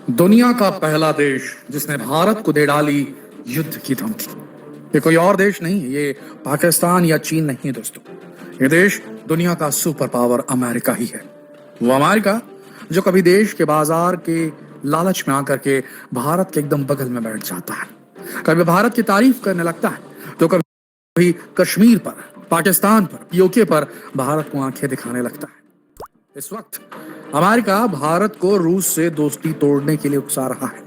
दुनिया का पहला देश जिसने भारत को दे डाली युद्ध की धमकी। ये कोई और देश नहीं, ये पाकिस्तान या चीन नहीं है दोस्तों। ये देश दुनिया का सुपर पावर अमेरिका ही है। वो अमेरिका जो कभी देश के बाजार के लालच में आकर के भारत के एकदम बगल में बैठ जाता है, कभी भारत की तारीफ करने लगता है तो कभी कश्मीर पर, पाकिस्तान पर, पीओके पर भारत को आंखें दिखाने लगता है। इस वक्त अमेरिका भारत को रूस से दोस्ती तोड़ने के लिए उकसा रहा है।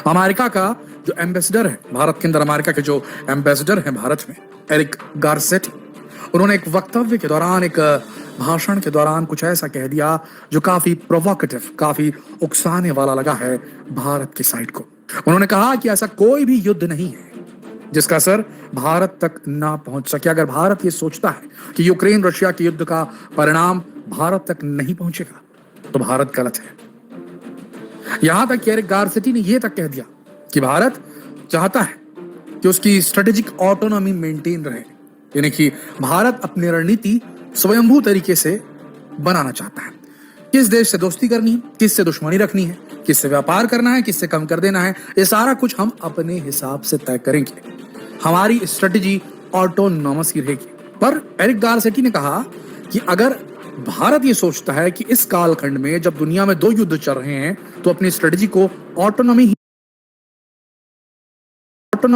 अमेरिका का जो एम्बेसडर है भारत के अंदर, अमेरिका के जो एम्बेसडर हैं भारत में, एरिक गारसेटी, उन्होंने एक वक्तव्य के दौरान, एक भाषण के दौरान कुछ ऐसा कह दिया जो काफी प्रोवोकेटिव, काफी उकसाने वाला लगा है भारत की साइड को। उन्होंने कहा कि ऐसा कोई भी युद्ध नहीं है जिसका असर भारत तक ना पहुंच सके। अगर भारत ये सोचता है कि यूक्रेन रशिया के युद्ध का परिणाम भारत तक नहीं पहुंचेगा तो भारत गलत है। यहां तक कि एरिक गारसेटी ने यह तक कह दिया कि भारत चाहता है कि उसकी स्ट्रेटेजिक ऑटोनॉमी मेंटेन रहे, यानी कि भारत अपनी रणनीति स्वयंभू तरीके से बनाना चाहता है। किस देश से दोस्ती करनी है, किस से दुश्मनी रखनी है, किससे व्यापार करना है, किससे कम कर देना है, ये सारा कुछ हम अपने हिसाब से तय करेंगे। हमारी स्ट्रेटेजी ऑटोनॉमस ही रहेगी। पर एरिक गारसेटी ने कहा कि अगर भारत ये सोचता है कि इस कालखंड में जब दुनिया में दो युद्ध चल रहे हैं तो अपनी स्ट्रेटेजी को ऑटोनॉमी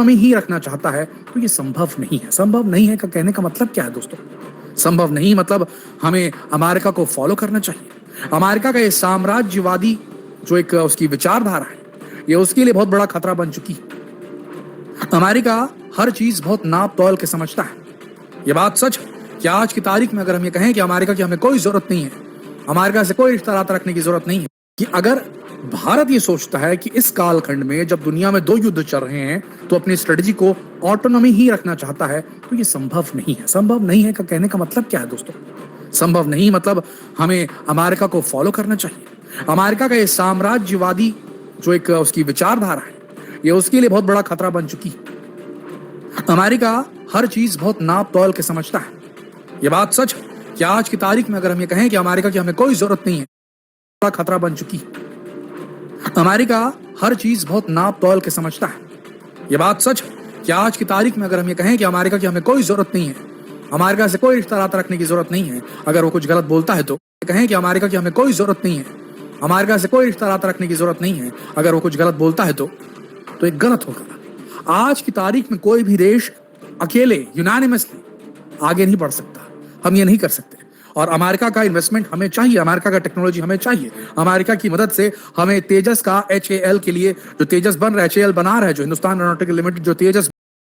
ही रखना चाहता है, तो ये संभव नहीं है। संभव नहीं है का कहने का मतलब क्या है दोस्तों? संभव नहीं मतलब हमें अमेरिका को फॉलो करना चाहिए। अमेरिका का ये साम्राज्यवादी जो एक उसकी विचारधारा है, ये उसके लिए बहुत बड़ा खतरा बन चुकी है। अमेरिका हर चीज बहुत नाप तौल के समझता है। ये बात सच है कि आज की तारीख में अगर हम ये कहें कि अमेरिका की हमें कोई जरूरत नहीं है, अमेरिका से कोई रिश्ता नाता रखने की जरूरत नहीं है, कि अगर भारत ये सोचता है कि इस कालखंड में जब दुनिया में दो युद्ध चल रहे हैं तो अपनी स्ट्रेटेजी को ऑटोनॉमी ही रखना चाहता है, तो ये संभव नहीं है। संभव नहीं है का कहने का मतलब क्या है दोस्तों? संभव नहीं मतलब हमें अमेरिका को फॉलो करना चाहिए। अमेरिका का ये साम्राज्यवादी जो एक उसकी विचारधारा है, ये उसके लिए बहुत बड़ा खतरा बन चुकी है। अमेरिका हर चीज बहुत नाप तौल के समझता है। ये बात सच है कि आज की तारीख में अगर हम ये कहें कि अमेरिका की हमें कोई जरूरत नहीं है, बड़ा खतरा बन चुकी है। अमेरिका हर चीज बहुत नाप तौल के समझता है। ये बात सच है कि आज की तारीख में अगर हम ये कहें कि अमेरिका की हमें कोई जरूरत नहीं है, अमेरिका से कोई रिश्ता नाता रखने की जरूरत नहीं है, अगर वो कुछ गलत बोलता है तो कहें कि अमेरिका की हमें कोई जरूरत नहीं है, अमेरिका से कोई रिश्ता नाता रखने की जरूरत नहीं है, अगर वो कुछ गलत बोलता है तो ये गलत होगा। आज की तारीख में कोई भी देश अकेले यूनानिमसली आगे नहीं बढ़ सकता। हम ये नहीं कर सकते। और अमेरिका का इन्वेस्टमेंट हमें चाहिए, अमेरिका का टेक्नोलॉजी हमें चाहिए। अमेरिका की मदद से हमें तेजस का HAL के लिए जो तेजस बन रहा है, HAL बना रहा है, जो हिंदुस्तान एरोनॉटिकल लिमिटेड जो तेजस